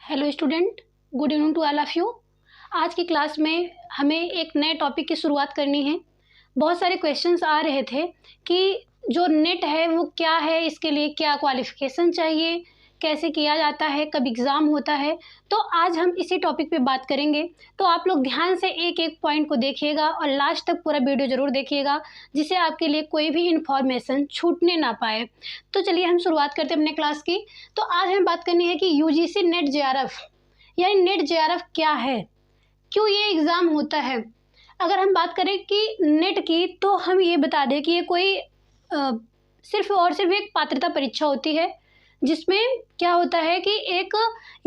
Hello student, good evening to all of you. आज की class में हमें एक नए टॉपिक की शुरुआत करनी है। बहुत सारे क्वेश्चंस आ रहे थे कि जो नेट है वो क्या है, इसके लिए क्या क्वालिफ़िकेशन चाहिए, कैसे किया जाता है, कब एग्ज़ाम होता है। तो आज हम इसी टॉपिक पे बात करेंगे। तो आप लोग ध्यान से एक एक पॉइंट को देखिएगा और लास्ट तक पूरा वीडियो ज़रूर देखिएगा, जिससे आपके लिए कोई भी इन्फॉर्मेशन छूटने ना पाए। तो चलिए हम शुरुआत करते हैं अपने क्लास की। तो आज हमें बात करनी है कि यूजीसी नेट जेआरएफ यानी नेट जेआरएफ क्या है, क्यों ये एग्ज़ाम होता है। अगर हम बात करें कि नेट की, तो हम ये बता दें कि ये कोई सिर्फ और सिर्फ एक पात्रता परीक्षा होती है, जिसमें क्या होता है कि एक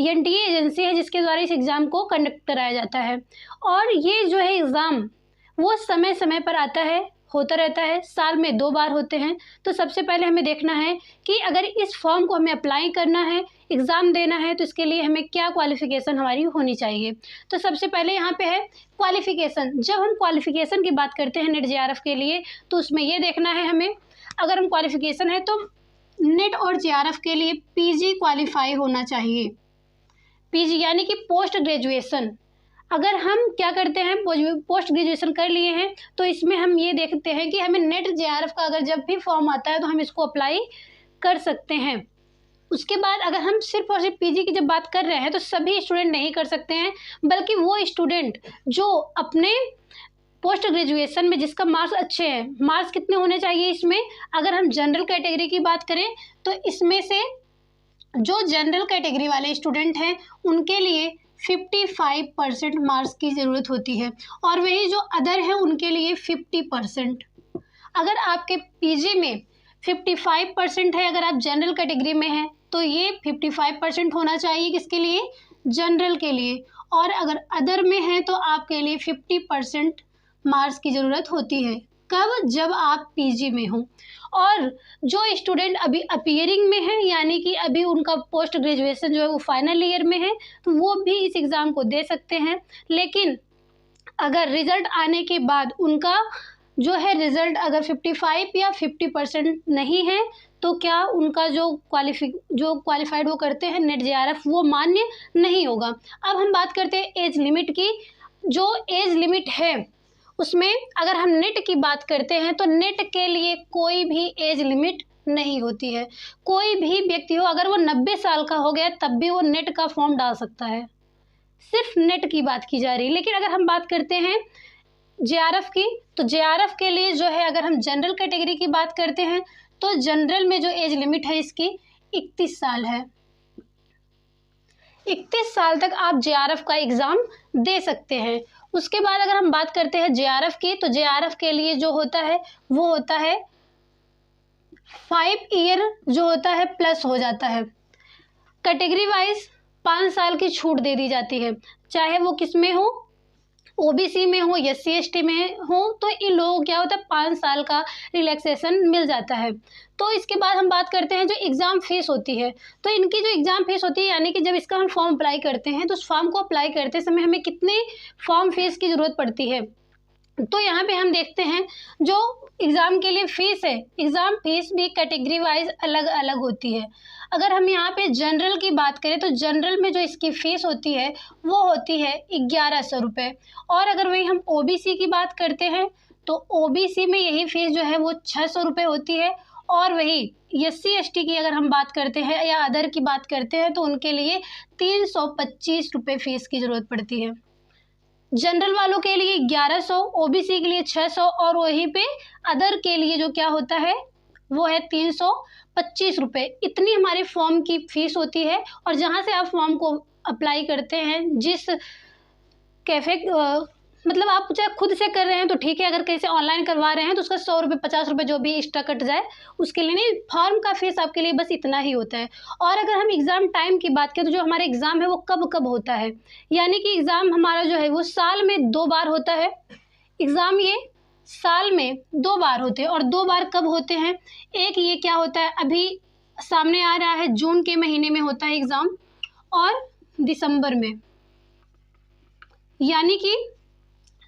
एनटीए एजेंसी है जिसके द्वारा इस एग्ज़ाम को कंडक्ट कराया जाता है। और ये जो है एग्ज़ाम वो समय समय पर आता है, होता रहता है, साल में 2 बार होते हैं। तो सबसे पहले हमें देखना है कि अगर इस फॉर्म को हमें अप्लाई करना है, एग्ज़ाम देना है, तो इसके लिए हमें क्या क्वालिफ़िकेशन हमारी होनी चाहिए। तो सबसे पहले यहाँ पे है क्वालिफ़िकेशन। जब हम क्वालिफ़िकेशन की बात करते हैं नेट जेआरएफ के लिए, तो उसमें ये देखना है हमें, अगर हम क्वालिफ़िकेशन है तो नेट और जेआरएफ के लिए पीजी क्वालिफाई होना चाहिए। पीजी यानी कि पोस्ट ग्रेजुएशन। अगर हम क्या करते हैं, पोस्ट ग्रेजुएशन कर लिए हैं, तो इसमें हम ये देखते हैं कि हमें नेट जेआरएफ का अगर जब भी फॉर्म आता है तो हम इसको अप्लाई कर सकते हैं। उसके बाद अगर हम सिर्फ और सिर्फ पीजी की जब बात कर रहे हैं, तो सभी स्टूडेंट नहीं कर सकते हैं, बल्कि वो स्टूडेंट जो अपने पोस्ट ग्रेजुएशन में जिसका मार्क्स अच्छे हैं, मार्क्स कितने होने चाहिए इसमें, अगर हम जनरल कैटेगरी की बात करें तो इसमें से जो जनरल कैटेगरी वाले स्टूडेंट हैं उनके लिए 55% मार्क्स की ज़रूरत होती है, और वही जो अदर है उनके लिए 50%। अगर आपके पीजी में 55% है, अगर आप जनरल कैटेगरी में हैं, तो ये 55% होना चाहिए किसके लिए, जनरल के लिए। और अगर अदर में है तो आपके लिए 50% मार्क्स की ज़रूरत होती है। कब, जब आप पीजी में हो। और जो स्टूडेंट अभी अपीयरिंग में है, यानी कि अभी उनका पोस्ट ग्रेजुएशन जो है वो फाइनल ईयर में है, तो वो भी इस एग्ज़ाम को दे सकते हैं। लेकिन अगर रिज़ल्ट आने के बाद उनका जो है रिज़ल्ट अगर 55 या 50% नहीं है, तो क्या उनका जो क्वालिफाइड वो करते हैं नेट जेआरएफ, वो मान्य नहीं होगा। अब हम बात करते हैं एज लिमिट की। जो एज लिमिट है उसमें अगर हम नेट की बात करते हैं, तो नेट के लिए कोई भी एज लिमिट नहीं होती है। कोई भी व्यक्ति हो, अगर वो 90 साल का हो गया तब भी वो नेट का फॉर्म डाल सकता है। सिर्फ नेट की बात की जा रही है। लेकिन अगर हम बात करते हैं जेआरएफ की, तो जेआरएफ के लिए जो है, अगर हम जनरल कैटेगरी की बात करते हैं, तो जनरल में जो एज लिमिट है इसकी 31 साल है। 31 साल तक आप जेआरएफ का एग्ज़ाम दे सकते हैं। उसके बाद अगर हम बात करते हैं जेआरएफ की, तो जेआरएफ के लिए जो होता है वो होता है 5 ईयर जो होता है प्लस हो जाता है। कैटेगरी वाइज 5 साल की छूट दे दी जाती है, चाहे वो किस में हो, ओबीसी में हो, एससी एसटी में हो, तो इन लोगों को क्या होता है 5 साल का रिलैक्सेशन मिल जाता है। तो इसके बाद हम बात करते हैं जो एग्ज़ाम फीस होती है। तो इनकी जो एग्ज़ाम फीस होती है, यानी कि जब इसका हम फॉर्म अप्लाई करते हैं, तो उस फॉर्म को अप्लाई करते समय हमें कितने फॉर्म फीस की ज़रूरत पड़ती है। तो यहाँ पे हम देखते हैं जो एग्ज़ाम के लिए फ़ीस है, एग्ज़ाम फीस भी कैटेगरी वाइज अलग अलग होती है। अगर हम यहाँ पे जनरल की बात करें, तो जनरल में जो इसकी फ़ीस होती है वो होती है 1100 रुपये। और अगर वही हम ओबीसी की बात करते हैं, तो ओबीसी में यही फ़ीस जो है वो 600 रुपये होती है। और वही एससी एसटी की अगर हम बात करते हैं या अदर की बात करते हैं, तो उनके लिए 325 रुपये फ़ीस की ज़रूरत पड़ती है। जनरल वालों के लिए 1100, ओबीसी के लिए 600, और वहीं पे अदर के लिए जो क्या होता है वो है 325 रुपये। इतनी हमारे फॉर्म की फ़ीस होती है। और जहाँ से आप फॉर्म को अप्लाई करते हैं, जिस कैफ़े मतलब आप चाहे खुद से कर रहे हैं तो ठीक है, अगर कहीं से ऑनलाइन करवा रहे हैं तो उसका 100 रुपये 50 रुपये जो भी एक्स्ट्रा कट जाए उसके लिए नहीं, फॉर्म का फ़ीस आपके लिए बस इतना ही होता है। और अगर हम एग्ज़ाम टाइम की बात करें, तो जो हमारा एग्ज़ाम है वो कब कब होता है, यानी कि एग्ज़ाम हमारा जो है वो साल में 2 बार होता है। एग्ज़ाम ये साल में 2 बार होते हैं। और 2 बार कब होते हैं, एक ये क्या होता है, अभी सामने आ रहा है जून के महीने में होता है एग्ज़ाम, और दिसंबर में, यानी कि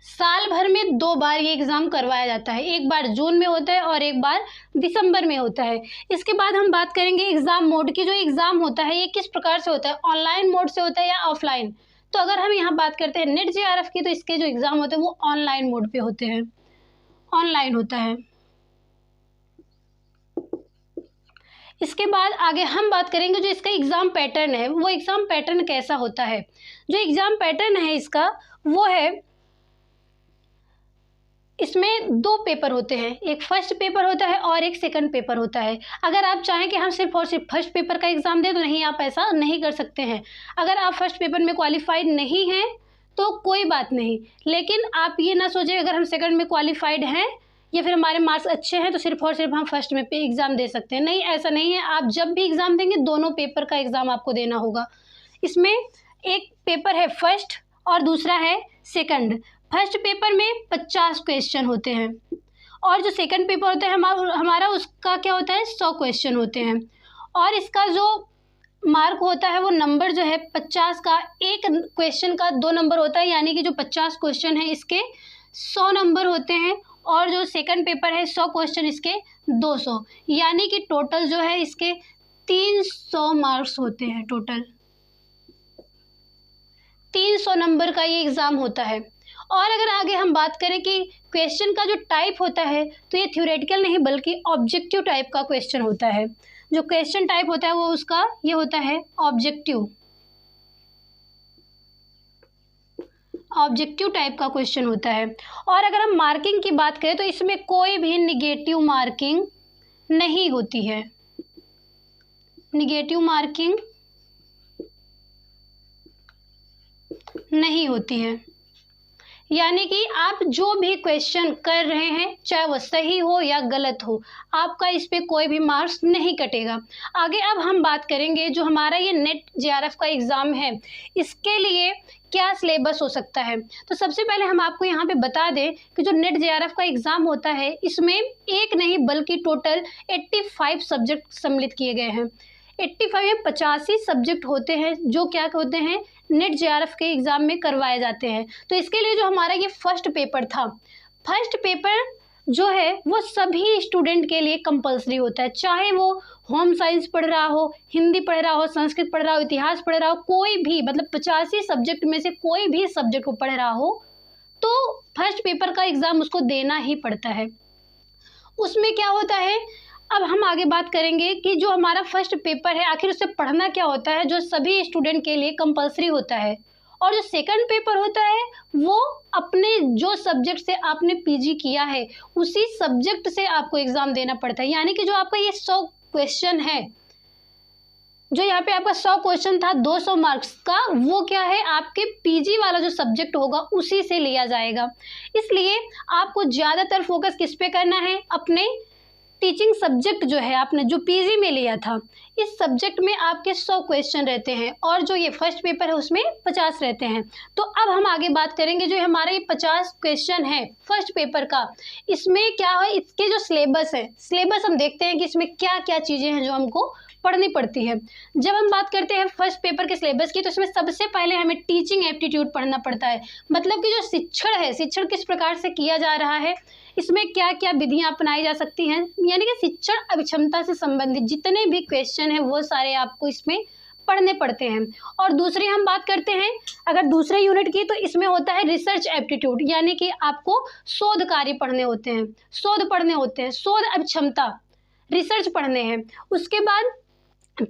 साल भर में 2 बार ये एग्ज़ाम करवाया जाता है, एक बार जून में होता है और एक बार दिसंबर में होता है। इसके बाद हम बात करेंगे एग्ज़ाम मोड की। जो एग्ज़ाम होता है ये किस प्रकार से होता है, ऑनलाइन मोड से होता है या ऑफलाइन। तो अगर हम यहाँ बात करते हैं नेट जेआरएफ की, तो इसके जो एग्ज़ाम होते हैं वो ऑनलाइन मोड पे होते हैं, ऑनलाइन होता है। इसके बाद आगे हम बात करेंगे जो इसका एग्ज़ाम पैटर्न है, वो एग्ज़ाम पैटर्न कैसा होता है। जो एग्ज़ाम पैटर्न है इसका वो है, इसमें 2 पेपर होते हैं, एक फर्स्ट पेपर होता है और एक सेकंड पेपर होता है। अगर आप चाहें कि हम सिर्फ और सिर्फ फर्स्ट पेपर का एग्ज़ाम दें तो नहीं, आप ऐसा नहीं कर सकते हैं। अगर आप फर्स्ट पेपर में क्वालिफाइड नहीं हैं तो कोई बात नहीं, लेकिन आप ये ना सोचें अगर हम सेकंड में क्वालिफाइड हैं या फिर हमारे मार्क्स अच्छे हैं तो सिर्फ और सिर्फ हम फर्स्ट में पे एग्ज़ाम दे सकते हैं। नहीं, ऐसा नहीं है। आप जब भी एग्ज़ाम देंगे दोनों पेपर का एग्ज़ाम आपको देना होगा। इसमें एक पेपर है फर्स्ट और दूसरा है सेकंड। फर्स्ट पेपर में 50 क्वेश्चन होते हैं और जो सेकंड पेपर होता है हमारा उसका क्या होता है, 100 क्वेश्चन होते हैं। और इसका जो मार्क होता है वो नंबर जो है 50 का, एक क्वेश्चन का 2 नंबर होता है, यानी कि जो 50 क्वेश्चन है इसके 100 नंबर होते हैं। और जो सेकंड पेपर है 100 क्वेश्चन इसके 200, यानी कि टोटल जो है इसके 300 मार्क्स होते हैं। टोटल 300 नंबर का ये एग्ज़ाम होता है। और अगर आगे हम बात करें कि क्वेश्चन का जो टाइप होता है तो ये थ्योरेटिकल नहीं बल्कि ऑब्जेक्टिव टाइप का क्वेश्चन होता है। जो क्वेश्चन टाइप होता है वो उसका ये होता है ऑब्जेक्टिव टाइप का क्वेश्चन होता है। और अगर हम मार्किंग की बात करें तो इसमें कोई भी निगेटिव मार्किंग नहीं होती है, निगेटिव मार्किंग नहीं होती है। यानी कि आप जो भी क्वेश्चन कर रहे हैं चाहे वो सही हो या गलत हो, आपका इस पे कोई भी मार्क्स नहीं कटेगा। आगे अब हम बात करेंगे जो हमारा ये नेट जेआरएफ का एग्ज़ाम है इसके लिए क्या सिलेबस हो सकता है। तो सबसे पहले हम आपको यहाँ पे बता दें कि जो नेट जेआरएफ का एग्ज़ाम होता है इसमें एक नहीं बल्कि टोटल 85 सब्जेक्ट सम्मिलित किए गए हैं। 85 में 85 सब्जेक्ट होते हैं जो क्या होते हैं, नेट जेआरएफ के एग्ज़ाम में करवाए जाते हैं। तो इसके लिए जो हमारा ये फर्स्ट पेपर था, फर्स्ट पेपर जो है वो सभी स्टूडेंट के लिए कंपलसरी होता है, चाहे वो होम साइंस पढ़ रहा हो, हिंदी पढ़ रहा हो, संस्कृत पढ़ रहा हो, इतिहास पढ़ रहा हो, कोई भी मतलब 85 सब्जेक्ट में से कोई भी सब्जेक्ट को पढ़ रहा हो तो फर्स्ट पेपर का एग्ज़ाम उसको देना ही पड़ता है। उसमें क्या होता है, अब हम आगे बात करेंगे कि जो हमारा फर्स्ट पेपर है आखिर उससे पढ़ना क्या होता है, जो सभी स्टूडेंट के लिए कंपलसरी होता है। और जो सेकंड पेपर होता है वो अपने जो सब्जेक्ट से आपने पीजी किया है उसी सब्जेक्ट से आपको एग्ज़ाम देना पड़ता है। यानी कि जो आपका ये 100 क्वेश्चन है, जो यहाँ पे आपका 100 क्वेश्चन था 200 मार्क्स का, वो क्या है आपके पीजी वाला जो सब्जेक्ट होगा उसी से लिया जाएगा। इसलिए आपको ज़्यादातर फोकस किस पे करना है, अपने टीचिंग सब्जेक्ट जो है आपने जो पीजी में लिया था इस सब्जेक्ट में आपके 100 क्वेश्चन रहते हैं और जो ये फर्स्ट पेपर है उसमें 50 रहते हैं। तो अब हम आगे बात करेंगे जो हमारा ये 50 क्वेश्चन है फर्स्ट पेपर का, इसमें क्या है, इसके जो सिलेबस है, सिलेबस हम देखते हैं कि इसमें क्या क्या चीज़ें हैं जो हमको पढ़नी पड़ती है। जब हम बात करते हैं फर्स्ट पेपर के सिलेबस की तो इसमें सबसे पहले हमें टीचिंग एप्टीट्यूड पढ़ना पड़ता है, मतलब कि जो शिक्षण है, शिक्षण किस प्रकार से किया जा रहा है, इसमें क्या क्या विधियां अपनाई जा सकती हैं, यानी कि शिक्षण अभिक्षमता से संबंधित जितने भी क्वेश्चन हैं वो सारे आपको इसमें पढ़ने पड़ते हैं। और दूसरी हम बात करते हैं अगर दूसरे यूनिट की तो इसमें होता है रिसर्च एप्टीट्यूड, यानी कि आपको शोध कार्य पढ़ने होते हैं, शोध पढ़ने होते हैं, शोध अभिक्षमता, रिसर्च पढ़ने हैं। उसके बाद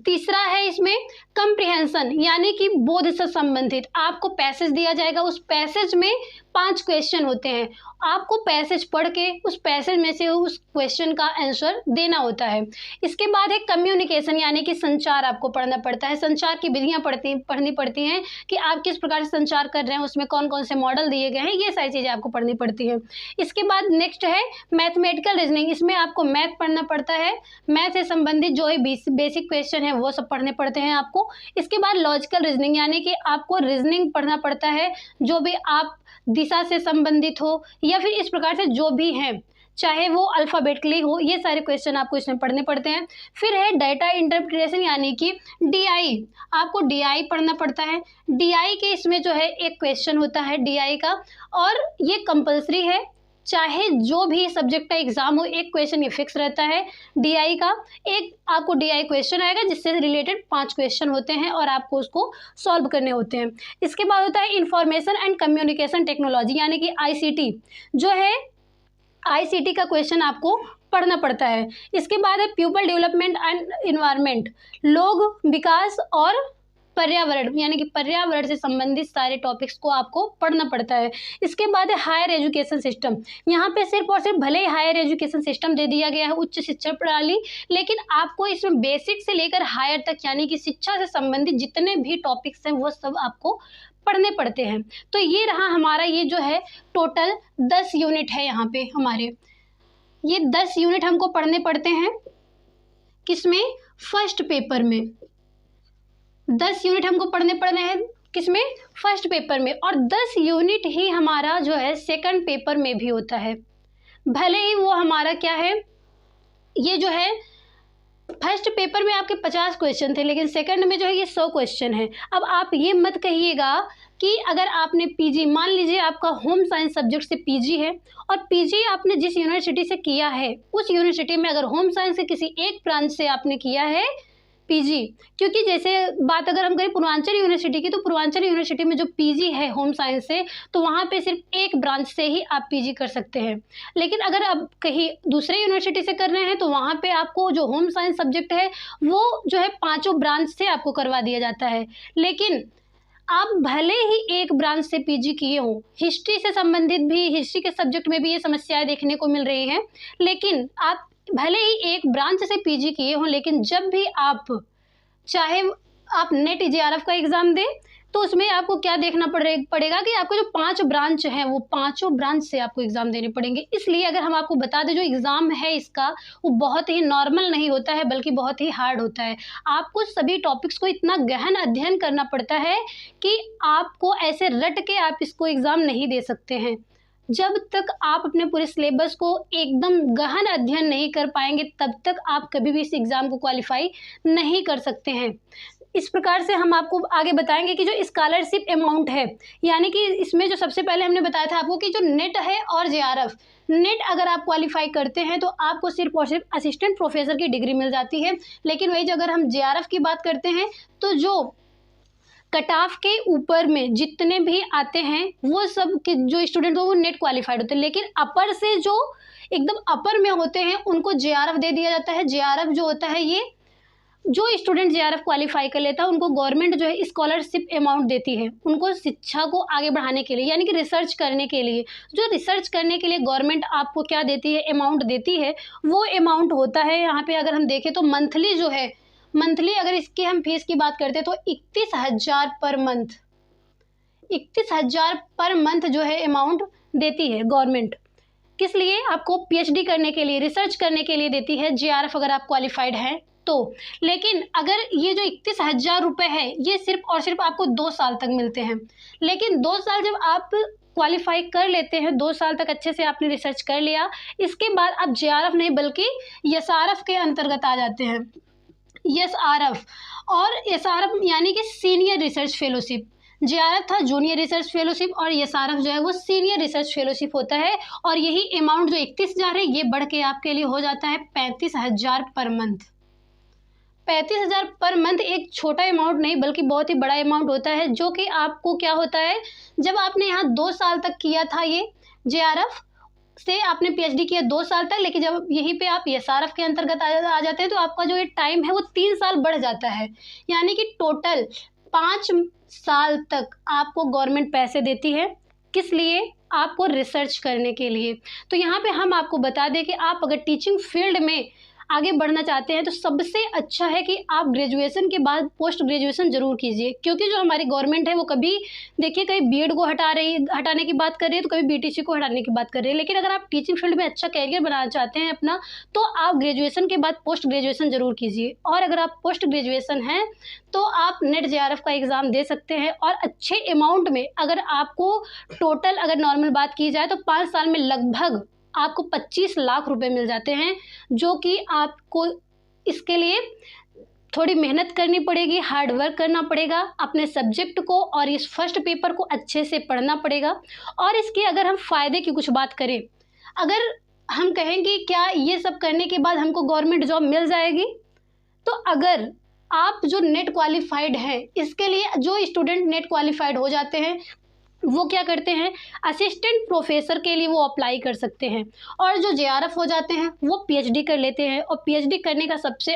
तीसरा है इसमें कंप्रिहेंशन, यानी कि बोध से संबंधित आपको पैसेज दिया जाएगा, उस पैसेज में 5 क्वेश्चन होते हैं, आपको पैसेज पढ़ के उस पैसेज में से उस क्वेश्चन का आंसर देना होता है। इसके बाद है कम्युनिकेशन, यानी कि संचार आपको पढ़ना पड़ता है, संचार की विधियां पढ़नी पड़ती हैं कि आप किस प्रकार से संचार कर रहे हैं, उसमें कौन कौन से मॉडल दिए गए हैं, ये सारी चीज़ें आपको पढ़नी पड़ती है। इसके बाद नेक्स्ट है मैथमेटिकल रीजनिंग, इसमें आपको मैथ पढ़ना पड़ता है, मैथ से संबंधित जो है बेसिक क्वेश्चन है वो सब पढ़ने पड़ते हैं आपको। इसके बाद लॉजिकल रीजनिंग, यानी कि आपको रीजनिंग पढ़ना पड़ता है, जो भी आप दिशा से संबंधित हो या फिर इस प्रकार से जो भी हैं, चाहे वो अल्फ़ाबेटिकली हो, ये सारे क्वेश्चन आपको इसमें पढ़ने पड़ते हैं। फिर है डाटा इंटरप्रिटेशन यानी कि डीआई, आपको डीआई पढ़ना पड़ता है। डीआई के इसमें जो है एक क्वेश्चन होता है डीआई का, और ये कंपलसरी है, चाहे जो भी सब्जेक्ट का एग्जाम हो, एक क्वेश्चन ये फिक्स रहता है डीआई का। एक आपको डीआई क्वेश्चन आएगा जिससे रिलेटेड 5 क्वेश्चन होते हैं और आपको उसको सॉल्व करने होते हैं। इसके बाद होता है इंफॉर्मेशन एंड कम्युनिकेशन टेक्नोलॉजी यानी कि आईसीटी, जो है आईसीटी का क्वेश्चन आपको पढ़ना पड़ता है। इसके बाद है पीपल डेवलपमेंट एंड इन्वायरमेंट, लोग विकास और पर्यावरण यानी कि पर्यावरण से संबंधित सारे टॉपिक्स को आपको पढ़ना पड़ता है। इसके बाद है हायर एजुकेशन सिस्टम, यहाँ पे सिर्फ और सिर्फ भले ही हायर एजुकेशन सिस्टम दे दिया गया है उच्च शिक्षा प्रणाली, लेकिन आपको इसमें बेसिक से लेकर हायर तक यानी कि शिक्षा से संबंधित जितने भी टॉपिक्स हैं वो सब आपको पढ़ने पड़ते हैं। तो ये रहा हमारा, ये जो है टोटल 10 यूनिट है यहाँ पे हमारे, ये 10 यूनिट हमको पढ़ने पड़ते हैं। किसमें? फर्स्ट पेपर में 10 यूनिट हमको पढ़ने पड़ने हैं। किसमें? फर्स्ट पेपर में। और 10 यूनिट ही हमारा जो है सेकंड पेपर में भी होता है, भले ही वो हमारा क्या है, ये जो है फर्स्ट पेपर में आपके 50 क्वेश्चन थे, लेकिन सेकंड में जो है ये 100 क्वेश्चन है। अब आप ये मत कहिएगा कि अगर आपने पीजी, मान लीजिए आपका होम साइंस सब्जेक्ट से पीजी है और पीजी आपने जिस यूनिवर्सिटी से किया है उस यूनिवर्सिटी में अगर होम साइंस के किसी एक ब्रांच से आपने किया है पीजी, क्योंकि जैसे बात अगर हम करें पूर्वांचल यूनिवर्सिटी की, तो पूर्वांचल यूनिवर्सिटी में जो पीजी है होम साइंस से, तो वहाँ पे सिर्फ एक ब्रांच से ही आप पीजी कर सकते हैं। लेकिन अगर आप कहीं दूसरे यूनिवर्सिटी से कर रहे हैं तो वहाँ पे आपको जो होम साइंस सब्जेक्ट है वो जो है 5 ब्रांच से आपको करवा दिया जाता है। लेकिन आप भले ही एक ब्रांच से पीजी किए हों, हिस्ट्री से संबंधित भी, हिस्ट्री के सब्जेक्ट में भी ये समस्याएं देखने को मिल रही हैं, लेकिन आप भले ही एक ब्रांच से पीजी किए हों, लेकिन जब भी आप चाहे आप नेट जेआरएफ का एग्ज़ाम दें तो उसमें आपको क्या देखना पड़ेगा कि आपको जो 5 ब्रांच हैं वो 5 ब्रांच से आपको एग्ज़ाम देने पड़ेंगे। इसलिए अगर हम आपको बता दें जो एग्ज़ाम है इसका वो बहुत ही नॉर्मल नहीं होता है बल्कि बहुत ही हार्ड होता है। आपको सभी टॉपिक्स को इतना गहन अध्ययन करना पड़ता है कि आपको ऐसे रट के आप इसको एग्ज़ाम नहीं दे सकते हैं। जब तक आप अपने पूरे सिलेबस को एकदम गहन अध्ययन नहीं कर पाएंगे तब तक आप कभी भी इस एग्ज़ाम को क्वालिफाई नहीं कर सकते हैं। इस प्रकार से हम आपको आगे बताएंगे कि जो स्कॉलरशिप अमाउंट है, यानी कि इसमें जो सबसे पहले हमने बताया था आपको कि जो नेट है और जेआरएफ, नेट अगर आप क्वालिफाई करते हैं तो आपको सिर्फ और सिर्फ असिस्टेंट प्रोफेसर की डिग्री मिल जाती है। लेकिन वही अगर हम जेआरएफ की बात करते हैं तो जो कट ऑफ के ऊपर में जितने भी आते हैं वो सब के जो स्टूडेंट हो वो नेट क्वालिफाइड होते हैं, लेकिन अपर से जो एकदम अपर में होते हैं उनको जेआरएफ दे दिया जाता है। जेआरएफ जो होता है, ये जो स्टूडेंट जेआरएफ क्वालिफाई कर लेता है उनको गवर्नमेंट जो है स्कॉलरशिप अमाउंट देती है, उनको शिक्षा को आगे बढ़ाने के लिए, यानी कि रिसर्च करने के लिए। जो रिसर्च करने के लिए गवर्नमेंट आपको क्या देती है, अमाउंट देती है, वो अमाउंट होता है यहाँ पे अगर हम देखें तो मंथली जो है, मंथली अगर इसकी हम फीस की बात करते हैं तो 31,000 पर मंथ, 31,000 पर मंथ जो है अमाउंट देती है गवर्नमेंट। किस लिए? आपको पीएचडी करने के लिए, रिसर्च करने के लिए देती है जेआरएफ अगर आप क्वालिफाइड हैं तो। लेकिन अगर ये जो 31,000 रुपये है ये सिर्फ और सिर्फ आपको 2 साल तक मिलते हैं। लेकिन 2 साल जब आप क्वालिफाई कर लेते हैं, 2 साल तक अच्छे से आपने रिसर्च कर लिया, इसके बाद आप जेआरएफ नहीं बल्कि एसआरएफ के अंतर्गत आ जाते हैं। एसआरएफ और एसआरएफ यानी कि सीनियर रिसर्च फेलोशिप। जेआरएफ था जूनियर रिसर्च फेलोशिप और एसआरएफ जो है वो सीनियर रिसर्च फेलोशिप होता है। और यही अमाउंट जो 31,000 है ये बढ़ के आपके लिए हो जाता है 35,000 पर मंथ। 35,000 पर मंथ एक छोटा अमाउंट नहीं बल्कि बहुत ही बड़ा अमाउंट होता है, जो कि आपको क्या होता है, जब आपने यहाँ 2 साल तक किया था ये जेआरएफ से आपने पीएचडी किया 2 साल तक, लेकिन जब यहीं पे आप एसआरएफ के अंतर्गत आ जाते हैं तो आपका जो ये टाइम है वो 3 साल बढ़ जाता है, यानी कि टोटल 5 साल तक आपको गवर्नमेंट पैसे देती है। किस लिए? आपको रिसर्च करने के लिए। तो यहाँ पे हम आपको बता दें कि आप अगर टीचिंग फील्ड में आगे बढ़ना चाहते हैं तो सबसे अच्छा है कि आप ग्रेजुएशन के बाद पोस्ट ग्रेजुएशन जरूर कीजिए, क्योंकि जो हमारी गवर्नमेंट है वो कभी देखिए कहीं बीएड को हटाने की बात कर रही है तो कभी बीटीसी को हटाने की बात कर रही है। लेकिन अगर आप टीचिंग फील्ड में अच्छा कैरियर बनाना चाहते हैं अपना, तो आप ग्रेजुएशन के बाद पोस्ट ग्रेजुएशन जरूर कीजिए। और अगर आप पोस्ट ग्रेजुएशन हैं तो आप नेट जेआरएफ का एग्ज़ाम दे सकते हैं और अच्छे अमाउंट में, अगर आपको टोटल अगर नॉर्मल बात की जाए तो 5 साल में लगभग आपको 25 लाख रुपए मिल जाते हैं, जो कि आपको इसके लिए थोड़ी मेहनत करनी पड़ेगी, हार्ड वर्क करना पड़ेगा, अपने सब्जेक्ट को और इस फर्स्ट पेपर को अच्छे से पढ़ना पड़ेगा। और इसकी अगर हम फ़ायदे की कुछ बात करें, अगर हम कहें कि क्या ये सब करने के बाद हमको गवर्नमेंट जॉब मिल जाएगी, तो अगर आप जो नेट क्वालिफाइड हैं, इसके लिए जो स्टूडेंट नेट क्वालिफाइड हो जाते हैं वो क्या करते हैं, असिस्टेंट प्रोफेसर के लिए वो अप्लाई कर सकते हैं। और जो जेआरएफ हो जाते हैं वो पीएचडी कर लेते हैं। और पीएचडी करने का सबसे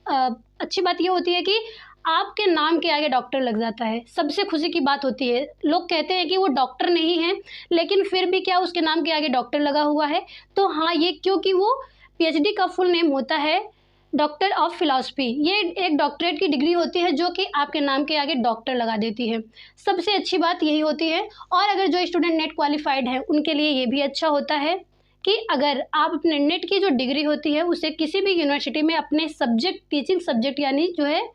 अच्छी बात ये होती है कि आपके नाम के आगे डॉक्टर लग जाता है। सबसे खुशी की बात होती है, लोग कहते हैं कि वो डॉक्टर नहीं है लेकिन फिर भी क्या उसके नाम के आगे डॉक्टर लगा हुआ है। तो हाँ, ये क्योंकि वो पीएचडी का फुल नेम होता है डॉक्टर ऑफ फिलॉसफी। ये एक डॉक्टरेट की डिग्री होती है जो कि आपके नाम के आगे डॉक्टर लगा देती है। सबसे अच्छी बात यही होती है। और अगर जो स्टूडेंट नेट क्वालिफाइड है उनके लिए ये भी अच्छा होता है कि अगर आप अपने नेट की जो डिग्री होती है उसे किसी भी यूनिवर्सिटी में अपने सब्जेक्ट, टीचिंग सब्जेक्ट यानी जो है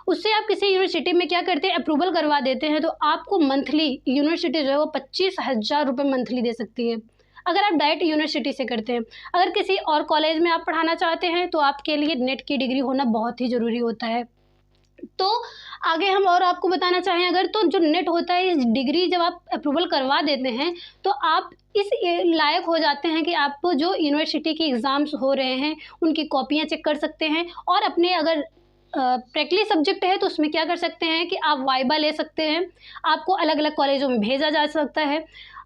उससे आप किसी यूनिवर्सिटी में क्या करते हैं, अप्रूवल करवा देते हैं, तो आपको मंथली यूनिवर्सिटी जो है वो 25,000 रुपये मंथली दे सकती है अगर आप डायरेक्ट यूनिवर्सिटी से करते हैं। अगर किसी और कॉलेज में आप पढ़ाना चाहते हैं तो आपके लिए नेट की डिग्री होना बहुत ही ज़रूरी होता है। तो आगे हम और आपको बताना चाहें अगर, तो जो नेट होता है, इस डिग्री जब आप अप्रूवल करवा देते हैं तो आप इस लायक हो जाते हैं कि आप जो यूनिवर्सिटी के एग्ज़ाम्स हो रहे हैं उनकी कॉपियाँ चेक कर सकते हैं। और अपने अगर प्रैक्टिकली सब्जेक्ट है तो उसमें क्या कर सकते हैं कि आप वाइबा ले सकते हैं, आपको अलग अलग कॉलेजों में भेजा जा सकता है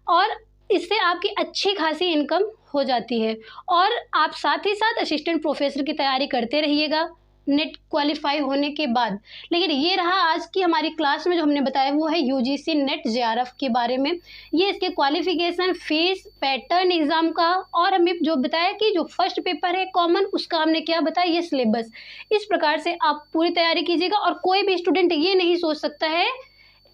और इससे आपकी अच्छी खासी इनकम हो जाती है। और आप साथ ही साथ असिस्टेंट प्रोफेसर की तैयारी करते रहिएगा नेट क्वालिफाई होने के बाद। लेकिन ये रहा आज की हमारी क्लास में जो हमने बताया वो है यूजीसी नेट जेआरएफ के बारे में। ये इसके क्वालिफिकेशन, फीस, पैटर्न एग्ज़ाम का, और हमें जो बताया कि जो फर्स्ट पेपर है कॉमन उसका हमने क्या बताया, ये सिलेबस। इस प्रकार से आप पूरी तैयारी कीजिएगा। और कोई भी स्टूडेंट ये नहीं सोच सकता है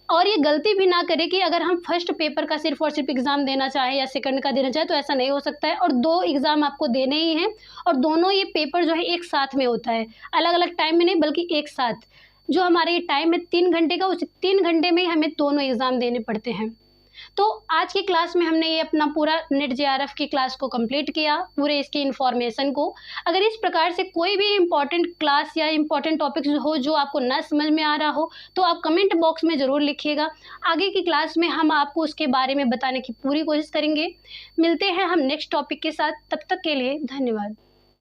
और ये गलती भी ना करे कि अगर हम फर्स्ट पेपर का सिर्फ और सिर्फ एग्ज़ाम देना चाहें या सेकंड का देना चाहें तो ऐसा नहीं हो सकता है। और 2 एग्ज़ाम आपको देने ही हैं और दोनों ये पेपर जो है एक साथ में होता है, अलग अलग टाइम में नहीं बल्कि एक साथ। जो हमारे ये टाइम है 3 घंटे का, उस 3 घंटे में ही हमें दोनों एग्ज़ाम देने पड़ते हैं। तो आज की क्लास में हमने ये अपना पूरा नेट जेआरएफ की क्लास को कंप्लीट किया, पूरे इसकी इन्फॉर्मेशन को। अगर इस प्रकार से कोई भी इम्पॉर्टेंट क्लास या इम्पॉर्टेंट टॉपिक्स हो जो आपको ना समझ में आ रहा हो तो आप कमेंट बॉक्स में ज़रूर लिखिएगा। आगे की क्लास में हम आपको उसके बारे में बताने की पूरी कोशिश करेंगे। मिलते हैं हम नेक्स्ट टॉपिक के साथ, तब तक के लिए धन्यवाद।